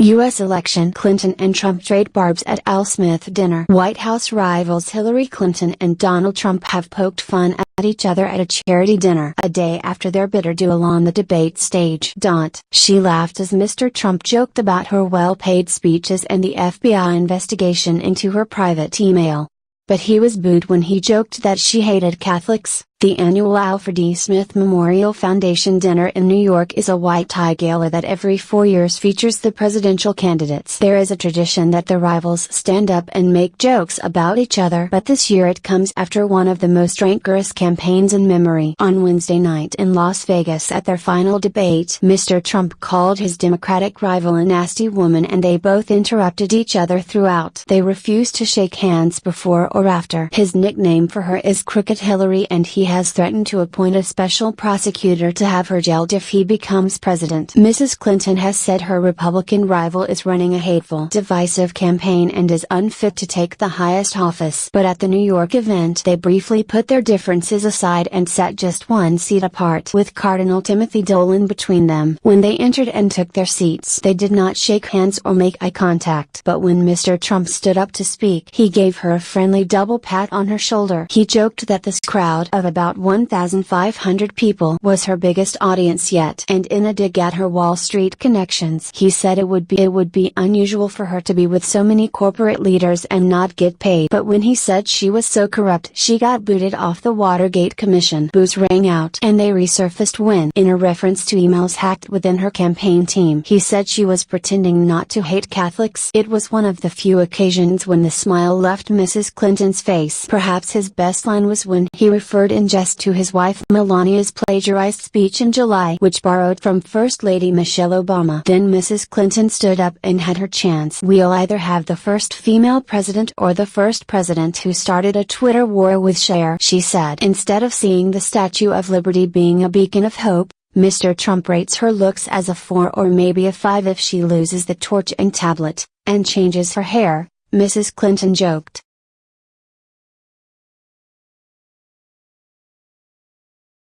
U.S. election: Clinton and Trump trade barbs at Al Smith dinner. White House rivals Hillary Clinton and Donald Trump have poked fun at each other at a charity dinner a day after their bitter duel on the debate stage. She laughed as Mr. Trump joked about her well-paid speeches and the FBI investigation into her private email. But he was booed when he joked that she hated Catholics. The annual Alfred E. Smith Memorial Foundation dinner in New York is a white-tie gala that every 4 years features the presidential candidates. There is a tradition that the rivals stand up and make jokes about each other, but this year it comes after one of the most rancorous campaigns in memory. On Wednesday night in Las Vegas at their final debate, Mr. Trump called his Democratic rival a nasty woman and they both interrupted each other throughout. They refused to shake hands before or after. His nickname for her is Crooked Hillary, and he has threatened to appoint a special prosecutor to have her jailed if he becomes president. Mrs. Clinton has said her Republican rival is running a hateful, divisive campaign and is unfit to take the highest office. But at the New York event they briefly put their differences aside and sat just one seat apart, with Cardinal Timothy Dolan between them. When they entered and took their seats, they did not shake hands or make eye contact. But when Mr. Trump stood up to speak, he gave her a friendly double pat on her shoulder. He joked that this crowd of about 1,500 people was her biggest audience yet. And in a dig at her Wall Street connections, he said it would be unusual for her to be with so many corporate leaders and not get paid. But when he said she was so corrupt, she got booted off the Watergate Commission. Boos rang out and they resurfaced when, in a reference to emails hacked within her campaign team, he said she was pretending not to hate Catholics. It was one of the few occasions when the smile left Mrs. Clinton's face. Perhaps his best line was when he referred in jest to his wife Melania's plagiarized speech in July, which borrowed from First Lady Michelle Obama. Then Mrs. Clinton stood up and had her chance. "We'll either have the first female president or the first president who started a Twitter war with Cher," she said. Instead of seeing the Statue of Liberty being a beacon of hope, Mr. Trump rates her looks as a 4 or maybe a 5 if she loses the torch and tablet, and changes her hair. Mrs. Clinton joked,